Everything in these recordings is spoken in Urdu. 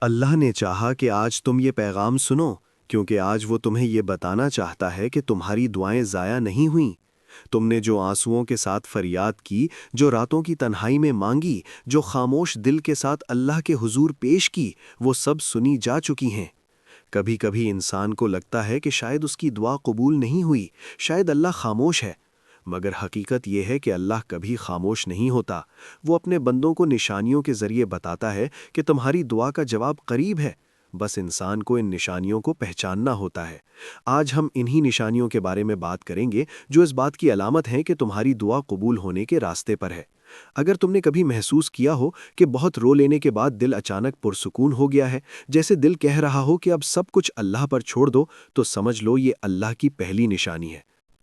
اللہ نے چاہا کہ آج تم یہ پیغام سنو، کیونکہ آج وہ تمہیں یہ بتانا چاہتا ہے کہ تمہاری دعائیں ضائع نہیں ہوئیں۔ تم نے جو آنسوؤں کے ساتھ فریاد کی، جو راتوں کی تنہائی میں مانگی، جو خاموش دل کے ساتھ اللہ کے حضور پیش کی، وہ سب سنی جا چکی ہیں۔ کبھی کبھی انسان کو لگتا ہے کہ شاید اس کی دعا قبول نہیں ہوئی، شاید اللہ خاموش ہے، مگر حقیقت یہ ہے کہ اللہ کبھی خاموش نہیں ہوتا۔ وہ اپنے بندوں کو نشانیوں کے ذریعے بتاتا ہے کہ تمہاری دعا کا جواب قریب ہے، بس انسان کو ان نشانیوں کو پہچاننا ہوتا ہے۔ آج ہم انہی نشانیوں کے بارے میں بات کریں گے جو اس بات کی علامت ہیں کہ تمہاری دعا قبول ہونے کے راستے پر ہے۔ اگر تم نے کبھی محسوس کیا ہو کہ بہت رو لینے کے بعد دل اچانک پرسکون ہو گیا ہے، جیسے دل کہہ رہا ہو کہ اب سب کچھ اللہ پر چھوڑ دو، تو سمجھ لو یہ اللہ کی پہلی نشانی ہے۔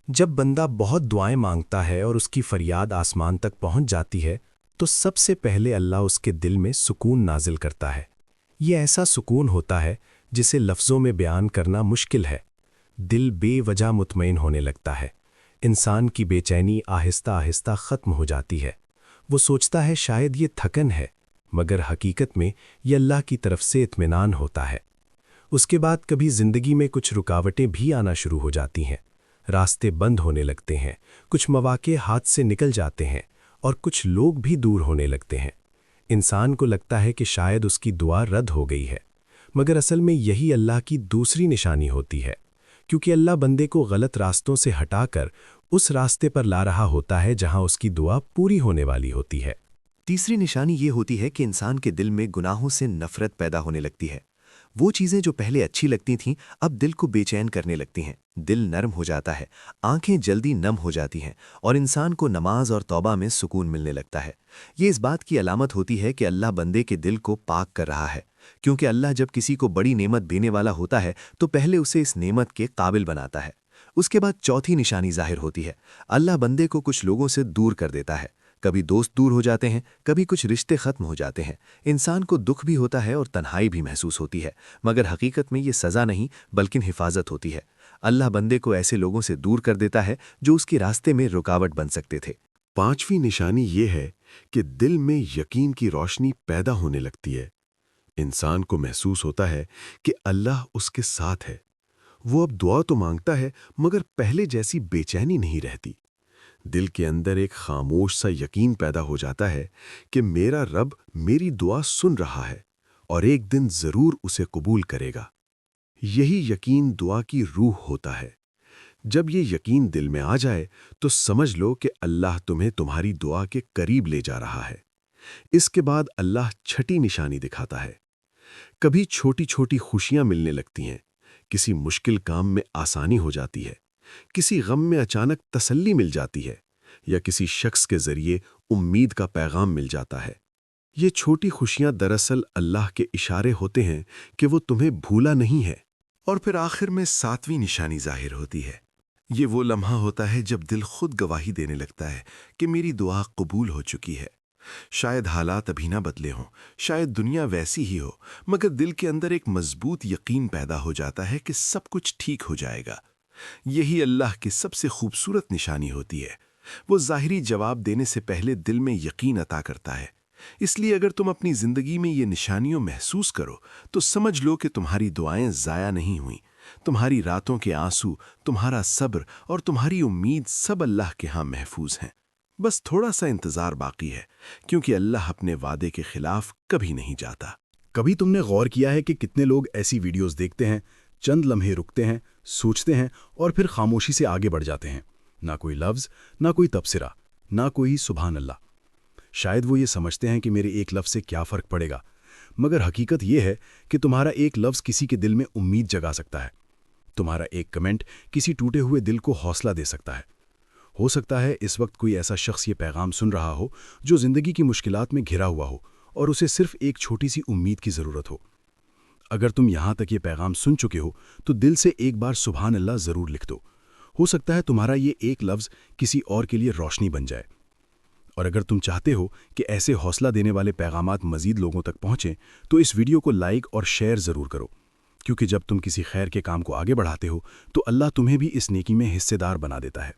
جب بندہ بہت دعائیں مانگتا ہے اور اس کی فریاد آسمان تک پہنچ جاتی ہے تو سب سے پہلے اللہ اس کے دل میں سکون نازل کرتا ہے۔ یہ ایسا سکون ہوتا ہے جسے لفظوں میں بیان کرنا مشکل ہے۔ دل بے وجہ مطمئن ہونے لگتا ہے۔ انسان کی بے چینی آہستہ آہستہ ختم ہو جاتی ہے۔ وہ سوچتا ہے شاید یہ تھکن ہے، مگر حقیقت میں یہ اللہ کی طرف سے اطمینان ہوتا ہے۔ اس کے بعد کبھی زندگی میں کچھ رکاوٹیں بھی آنا شروع ہو جاتی ہیں۔ راستے بند ہونے لگتے ہیں، کچھ مواقع ہاتھ سے نکل جاتے ہیں اور کچھ لوگ بھی دور ہونے لگتے ہیں۔ انسان کو لگتا ہے کہ شاید اس کی دعا رد ہو گئی ہے، مگر اصل میں یہی اللہ کی دوسری نشانی ہوتی ہے، کیونکہ اللہ بندے کو غلط راستوں سے ہٹا کر اس راستے پر لا رہا ہوتا ہے جہاں اس کی دعا پوری ہونے والی ہوتی ہے۔ تیسری نشانی یہ ہوتی ہے کہ انسان کے دل میں گناہوں سے نفرت پیدا ہونے لگتی ہے۔ وہ چیزیں جو پہلے اچھی لگتی تھیں اب دل کو بے چین کرنے لگتی ہیں۔ دل نرم ہو جاتا ہے، آنکھیں جلدی نم ہو جاتی ہیں اور انسان کو نماز اور توبہ میں سکون ملنے لگتا ہے۔ یہ اس بات کی علامت ہوتی ہے کہ اللہ بندے کے دل کو پاک کر رہا ہے، کیونکہ اللہ جب کسی کو بڑی نعمت دینے والا ہوتا ہے تو پہلے اسے اس نعمت کے قابل بناتا ہے۔ اس کے بعد چوتھی نشانی ظاہر ہوتی ہے۔ اللہ بندے کو کچھ لوگوں سے دور کر دیتا ہے۔ کبھی دوست دور ہو جاتے ہیں، کبھی کچھ رشتے ختم ہو جاتے ہیں۔ انسان کو دکھ بھی ہوتا ہے اور تنہائی بھی محسوس ہوتی ہے، مگر حقیقت میں یہ سزا نہیں بلکہ حفاظت ہوتی ہے۔ اللہ بندے کو ایسے لوگوں سے دور کر دیتا ہے جو اس کے راستے میں رکاوٹ بن سکتے تھے۔ پانچویں نشانی یہ ہے کہ دل میں یقین کی روشنی پیدا ہونے لگتی ہے۔ انسان کو محسوس ہوتا ہے کہ اللہ اس کے ساتھ ہے۔ وہ اب دعا تو مانگتا ہے مگر پہلے جیسی بے چینی نہیں رہتی۔ دل کے اندر ایک خاموش سا یقین پیدا ہو جاتا ہے کہ میرا رب میری دعا سن رہا ہے اور ایک دن ضرور اسے قبول کرے گا۔ یہی یقین دعا کی روح ہوتا ہے۔ جب یہ یقین دل میں آ جائے تو سمجھ لو کہ اللہ تمہیں تمہاری دعا کے قریب لے جا رہا ہے۔ اس کے بعد اللہ چھٹی نشانی دکھاتا ہے۔ کبھی چھوٹی چھوٹی خوشیاں ملنے لگتی ہیں، کسی مشکل کام میں آسانی ہو جاتی ہے، کسی غم میں اچانک تسلی مل جاتی ہے، یا کسی شخص کے ذریعے امید کا پیغام مل جاتا ہے۔ یہ چھوٹی خوشیاں دراصل اللہ کے اشارے ہوتے ہیں کہ وہ تمہیں بھولا نہیں ہے۔ اور پھر آخر میں ساتویں نشانی ظاہر ہوتی ہے۔ یہ وہ لمحہ ہوتا ہے جب دل خود گواہی دینے لگتا ہے کہ میری دعا قبول ہو چکی ہے۔ شاید حالات ابھی نہ بدلے ہوں، شاید دنیا ویسی ہی ہو، مگر دل کے اندر ایک مضبوط یقین پیدا ہو جاتا ہے کہ سب کچھ ٹھیک ہو جائے گا۔ یہی اللہ کی سب سے خوبصورت نشانی ہوتی ہے۔ وہ ظاہری جواب دینے سے پہلے دل میں یقین عطا کرتا ہے۔ اس لیے اگر تم اپنی زندگی میں یہ نشانیوں محسوس کرو تو سمجھ لو کہ تمہاری دعائیں ضائع نہیں ہوئیں۔ تمہاری راتوں کے آنسو، تمہارا صبر اور تمہاری امید سب اللہ کے ہاں محفوظ ہیں۔ بس تھوڑا سا انتظار باقی ہے، کیونکہ اللہ اپنے وعدے کے خلاف کبھی نہیں جاتا۔ کبھی تم نے غور کیا ہے کہ کتنے لوگ ایسی ویڈیوز دیکھتے ہیں، چند لمحے رکتے ہیں، سوچتے ہیں اور پھر خاموشی سے آگے بڑھ جاتے ہیں؟ نہ کوئی لفظ، نہ کوئی تبصرہ، نہ کوئی سبحان اللہ۔ شاید وہ یہ سمجھتے ہیں کہ میرے ایک لفظ سے کیا فرق پڑے گا، مگر حقیقت یہ ہے کہ تمہارا ایک لفظ کسی کے دل میں امید جگا سکتا ہے۔ تمہارا ایک کمنٹ کسی ٹوٹے ہوئے دل کو حوصلہ دے سکتا ہے۔ ہو سکتا ہے اس وقت کوئی ایسا شخص یہ پیغام سن رہا ہو جو زندگی کی مشکلات میں گھرا ہوا ہو اور اسے صرف ایک چھوٹی سی امید کی ضرورت ہو۔ اگر تم یہاں تک یہ پیغام سن چکے ہو تو دل سے ایک بار سبحان اللہ ضرور لکھ دو۔ ہو سکتا ہے تمہارا یہ ایک لفظ کسی اور کے لیے روشنی بن جائے۔ اور اگر تم چاہتے ہو کہ ایسے حوصلہ دینے والے پیغامات مزید لوگوں تک پہنچیں تو اس ویڈیو کو لائک اور شیئر ضرور کرو، کیونکہ جب تم کسی خیر کے کام کو آگے بڑھاتے ہو تو اللہ تمہیں بھی اس نیکی میں حصے دار بنا دیتا ہے۔